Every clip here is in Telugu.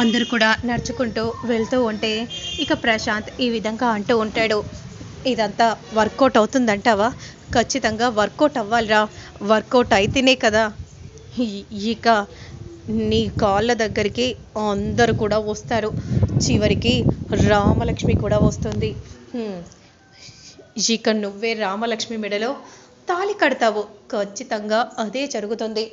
అందరూ కూడా నడుచుకుంటూ వెళ్తూ ఉంటే ఇక ప్రశాంత్ ఈ విధంగా అంటూ ఉంటాడు. ఇదంతా వర్కౌట్ అవుతుందంటావా? ఖచ్చితంగా వర్కౌట్ అవ్వాలిరా. వర్కౌట్ అయితేనే కదా ఇక నీ కాళ్ళ దగ్గరికి అందరూ కూడా వస్తారు. చివరికి రామలక్ష్మి కూడా వస్తుంది. హ్మ్. ఇక నువ్వే రామలక్ష్మి మెడలో తాళి కడతావు. ఖచ్చితంగా అదే జరుగుతుంది.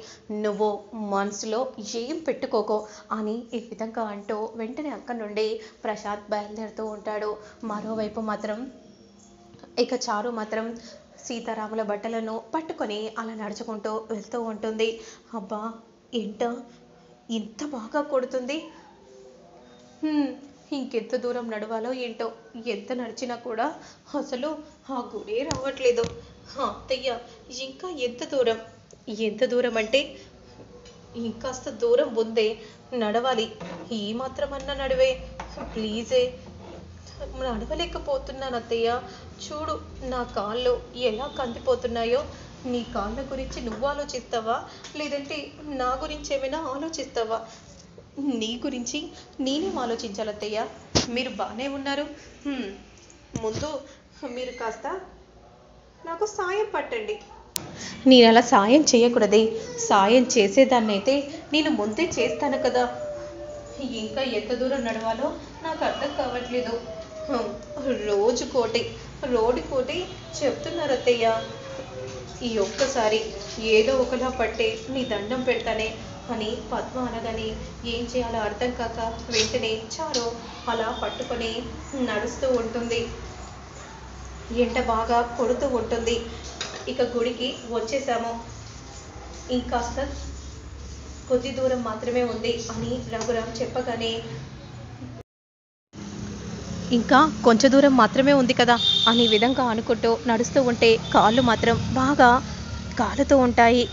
నువ్వు మనసులో ఏం పెట్టుకోకో అని ఈ విధంగా అంటూ వెంటనే అక్కడి నుండి ప్రశాంత్ బయలుదేరుతూ ఉంటాడు. మరోవైపు మాత్రం ఇక చారు మాత్రం సీతారాముల బట్టలను పట్టుకొని అలా నడుచుకుంటూ వెళ్తూ ఉంటుంది. అబ్బా, ఏంట ఇంత బాగా కొడుతుంది. ఇంకెంత దూరం నడవాలో ఏంటో. ఎంత నడిచినా కూడా అసలు ఆ గురే రావట్లేదు. అత్తయ్య, ఇంకా ఎంత దూరం అంటే ఇంకాస్త దూరం ముందే నడవాలి. ఈ మాత్రమన్నా నడివే, ప్లీజే. నడవలేకపోతున్నాను అత్తయ్య. చూడు, నా కాళ్ళు ఎలా కందిపోతున్నాయో. నీ కాళ్ళ గురించి నువ్వు ఆలోచిస్తావా, లేదంటే నా గురించి ఏమైనా ఆలోచిస్తావా? నీ గురించి నేనేం ఆలోచించాలత్తయ్య? మీరు బాగానే ఉన్నారు. ముందు మీరు కాస్త నాకు సాయం పట్టండి. నేను అలా సాయం చేయకూడదే. సాయం చేసేదాన్నైతే నేను ముందే చేస్తాను కదా. ఇంకా ఎంత దూరం నడవాలో నాకు అర్థం కావట్లేదు. రోడ్డు కోటి చెప్తున్నారు అత్తయ్య. ఈ ఒక్కసారి ఏదో ఒకలా పట్టే నీ దండం పెడతానే అని పద్మ అనగానే ఏం చేయాలో అర్థం కాక వెంటనే చారు అలా పట్టుకొని నడుస్తూ ఉంటుంది. ఎండ బాగా కొడుతూ ఉంటుంది. ఇక గుడికి వచ్చేసాము. ఇంకాస్త కొద్ది దూరం మాత్రమే ఉంది అని రఘురామ్ చెప్పగానే, ఇంకా కొంచెం దూరం మాత్రమే ఉంది కదా అనే విధంగా అనుకుంటూ నడుస్తూ ఉంటే కాళ్ళు మాత్రం బాగా కాలుతూ ఉంటాయి.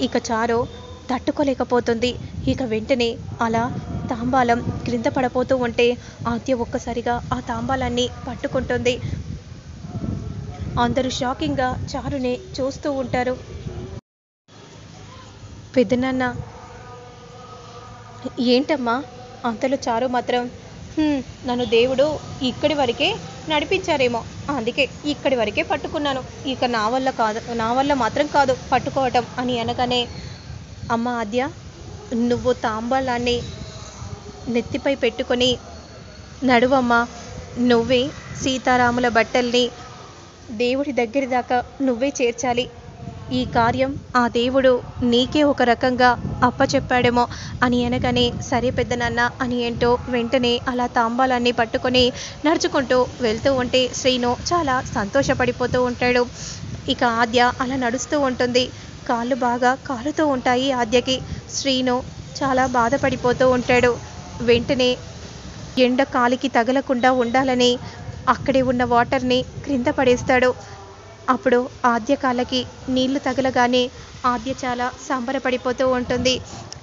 ఇక చారు తట్టుకోలేకపోతుంది. ఇక వెంటనే అలా తాంబాలం క్రింద పడిపోతూ ఉంటే ఆద్య ఒక్కసారిగా ఆ తాంబాలాన్ని పట్టుకుంటుంది. అందరూ షాకింగ్గా చారుని చూస్తూ ఉంటారు. పెద్దనాన్న, ఏంటమ్మా? అంతలో చారు మాత్రం నన్ను దేవుడు ఇక్కడి వరకే నడిపించారేమో, అందుకే ఇక్కడి వరకే పట్టుకున్నాను. ఇక నా వల్ల మాత్రం కాదు పట్టుకోవటం అని అనగానే, అమ్మ ఆద్య, నువ్వు తాంబాలాన్ని నెత్తిపై పెట్టుకొని నడువమ్మా. నువ్వే సీతారాముల బట్టల్ని దేవుడి దగ్గర దాకా నువ్వే చేర్చాలి. ఈ కార్యం ఆ దేవుడు నీకే ఒక రకంగా అప్పచెప్పాడేమో అని అనగానే, సరే పెద్దనాన్న అని ఏంటో వెంటనే అలా తాంబాలాన్ని పట్టుకొని నడుచుకుంటూ వెళ్తూ ఉంటే శ్రీను చాలా సంతోషపడిపోతూ ఉంటాడు. ఇక ఆద్య అలా నడుస్తూ ఉంటుంది. కాళ్ళు బాగా కాలుతూ ఉంటాయి ఆద్యకి. శ్రీను చాలా బాధపడిపోతూ ఉంటాడు. వెంటనే ఎండ కాలికి తగలకుండా ఉండాలని అక్కడే ఉన్న వాటర్ని క్రింద పడేస్తాడు. అప్పుడు ఆద్య కాళ్ళకి నీళ్లు తగలగానే ఆద్య చాలా సంబరపడిపోతూ ఉంటుంది.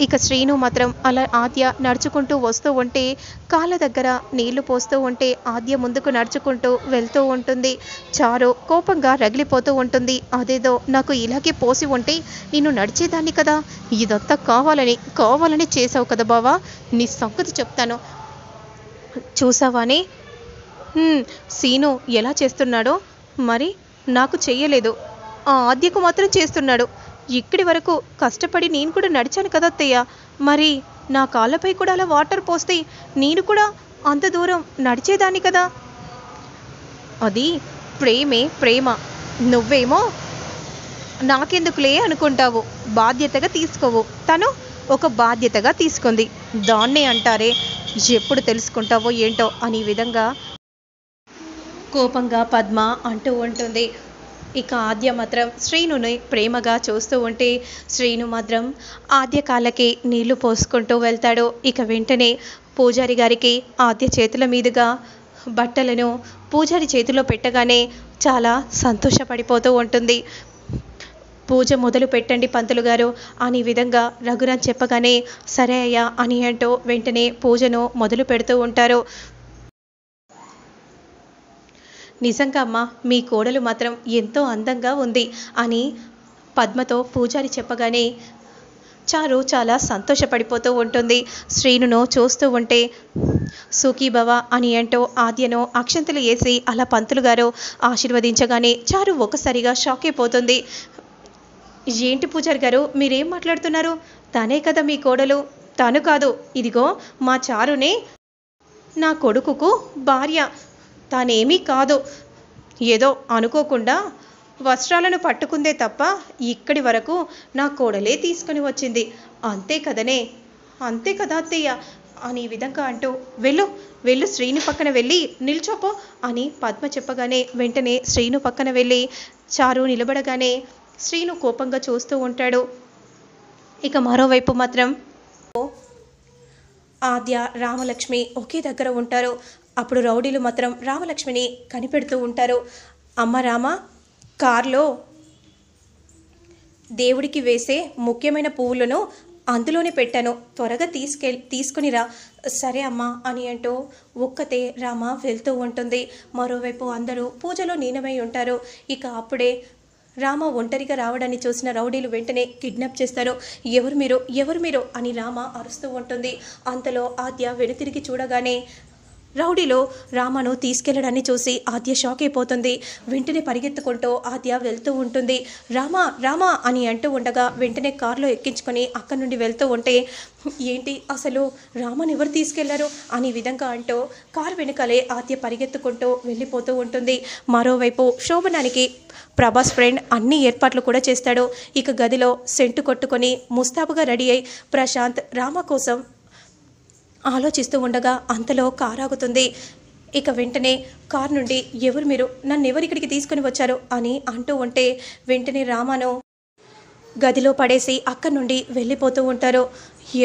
ఇక శ్రీను మాత్రం అలా ఆద్య నడుచుకుంటూ వస్తూ ఉంటే కాళ్ళ దగ్గర నీళ్లు పోస్తూ ఉంటే ఆద్య ముందుకు నడుచుకుంటూ వెళ్తూ ఉంటుంది. చారు కోపంగా రగిలిపోతూ ఉంటుంది. అదేదో నాకు ఇలాగే పోసి ఉంటే నేను నడిచేదాన్ని కదా. ఇదంతా కావాలని చేసావు కదా బావా. నీ సంగతి చెప్తాను, చూసావాని. సీను ఎలా చేస్తున్నాడో మరి నాకు చెయ్యలేదు, ఆ ఆద్యకు మాత్రం చేస్తున్నాడు. ఇక్కడి వరకు కష్టపడి నేను కూడా నడిచాను కదా అత్తయ్య. మరి నా కాళ్ళపై కూడా అలా వాటర్ పోస్తే నేను కూడా అంత దూరం నడిచేదాన్ని కదా. అది ప్రేమ. నువ్వేమో నాకెందుకులే అనుకుంటావు, బాధ్యతగా తీసుకోవు. తను ఒక బాధ్యతగా తీసుకుంది. దాన్నే అంటారే, ఎప్పుడు తెలుసుకుంటావో ఏంటో అని విధంగా కోపంగా పద్మ అంటూ ఉంటుంది. ఇక ఆద్య మాత్రం శ్రీనుని ప్రేమగా చూస్తూ ఉంటే శ్రీను మాత్రం ఆద్య కాళ్ళకి నీళ్లు పోసుకుంటూ వెళ్తాడు. ఇక వెంటనే పూజారి గారికి ఆద్య చేతుల మీదుగా బట్టలను పూజారి చేతిలో పెట్టగానే చాలా సంతోషపడిపోతూ ఉంటుంది. పూజ మొదలు పెట్టండి పంతులు గారు అని విధంగా రఘురామ్ చెప్పగానే, సరే అయ్యా అని అంటూ వెంటనే పూజను మొదలు పెడుతూ ఉంటారు. నిజంగా అమ్మ, మీ కోడలు మాత్రం ఎంతో అందంగా ఉంది అని పద్మతో పూజారి చెప్పగానే, చారు చాలా సంతోషపడిపోతూ ఉంటుంది. శ్రీనును చూస్తూ ఉంటే సుఖీభవ అని అంటూ ఆద్యను అక్షంతలు వేసి అలా పంతులు గారు ఆశీర్వదించగానే చారు ఒకసారిగా షాక్ అయిపోతుంది. ఏంటి పూజారి గారు, మీరేం మాట్లాడుతున్నారు? తనే కదా మీ కోడలు. తను కాదు, ఇదిగో మా చారునే నా కొడుకుకు భార్య. తానేమీ కాదు, ఏదో అనుకోకుండా వస్త్రాలను పట్టుకుందే తప్ప ఇక్కడి వరకు నా కోడలే తీసుకుని వచ్చింది. అంతే కదనే, అంతే కదా అత్తయ్య అని ఈ విధంగా అంటూ వెళ్ళు వెళ్ళు శ్రీను పక్కన వెళ్ళి నిల్చోపో అని పద్మ చెప్పగానే వెంటనే శ్రీను పక్కన వెళ్ళి చారు నిలబడగానే శ్రీను కోపంగా చూస్తూ ఉంటాడు. ఇక మరోవైపు మాత్రం ఆద్య రామలక్ష్మి ఒకే దగ్గర ఉంటారు. అప్పుడు రౌడీలు మాత్రం రామలక్ష్మిని కనిపెడుతూ ఉంటారు. అమ్మ రామ, కార్లో దేవుడికి వేసే ముఖ్యమైన పువ్వులను అందులోనే పెట్టాను, త్వరగా తీసుకునిరా. సరే అమ్మా అని అంటూ ఒక్కతే రామ వెళ్తూ ఉంటుంది. మరోవైపు అందరూ పూజలో లీనమై ఉంటారు. ఇక అప్పుడే రామ ఒంటరిగా రావడాన్ని చూసిన రౌడీలు వెంటనే కిడ్నాప్ చేస్తారు. ఎవరు మీరు, ఎవరు మీరు అని రామ అరుస్తూ ఉంటుంది. అంతలో ఆద్య వెనుతిరిగి చూడగానే రౌడీలో రామను తీసుకెళ్లడాన్ని చూసి ఆద్య షాక్ అయిపోతుంది. వెంటనే పరిగెత్తుకుంటూ ఆద్య వెళ్తూ ఉంటుంది. రామా రామా అని అంటూ ఉండగా వెంటనే కారులో ఎక్కించుకొని అక్కడి నుండి వెళ్తూ ఉంటే ఏంటి అసలు రామని ఎవరు తీసుకెళ్లారు అని విధంగా అంటూ కారు వెనుకలే ఆద్య పరిగెత్తుకుంటూ వెళ్ళిపోతూ ఉంటుంది. మరోవైపు శోభనానికి ప్రభాస్ ఫ్రెండ్ అన్ని ఏర్పాట్లు కూడా చేస్తాడు. ఇక గదిలో సెంటు కొట్టుకొని ముస్తాబుగా రెడీ అయి ప్రశాంత్ రామ కోసం ఆలోచిస్తూ ఉండగా అంతలో కారు ఆగుతుంది. ఇక వెంటనే కారు నుండి ఎవరు మీరు, నన్ను ఎవరు ఇక్కడికి తీసుకుని వచ్చారు అని అంటూ ఉంటే వెంటనే రామను గదిలో పడేసి అక్కడి నుండి వెళ్ళిపోతూ ఉంటారు.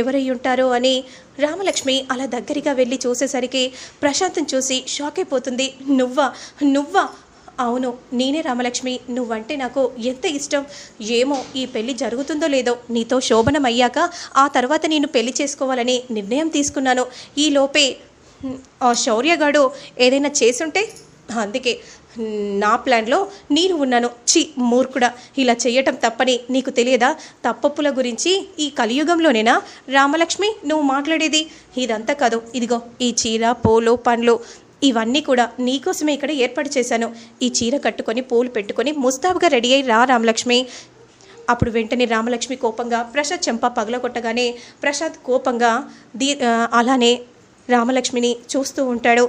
ఎవరై ఉంటారో అని రామలక్ష్మి అలా దగ్గరగా వెళ్ళి చూసేసరికి ప్రశాంత్ని చూసి షాక్ అయిపోతుంది. నువ్వా నువ్వా అవును నేనే రామలక్ష్మి, నువ్వంటే నాకు ఎంత ఇష్టం. ఏమో ఈ పెళ్లి జరుగుతుందో లేదో, నీతో శోభనం అయ్యాక ఆ తర్వాత నేను పెళ్లి చేసుకోవాలని నిర్ణయం తీసుకున్నాను. ఈ లోపే ఆ శౌర్యగాడు ఏదైనా చేసుంటే అందుకే నా ప్లాన్లో నేను ఉన్నాను. మూర్ఖుడా, ఇలా చేయటం తప్పని నీకు తెలియదా? తప్పప్పుల గురించి ఈ కలియుగంలోనేనా రామలక్ష్మి నువ్వు మాట్లాడేది? ఇదంతా కాదు, ఇదిగో ఈ చీర, పూలు, పండ్లు ఇవన్నీ కూడా నీకోసమే ఇక్కడ ఏర్పాటు చేశాను. ఈ చీర కట్టుకొని పూలు పెట్టుకొని ముస్తాబుగా రెడీ అయ్యి రా రామలక్ష్మి. అప్పుడు వెంటనే రామలక్ష్మి కోపంగా ప్రసాద్ చెంప పగలగొట్టగానే ప్రసాద్ కోపంగా అలానే రామలక్ష్మిని చూస్తూ ఉంటాడు.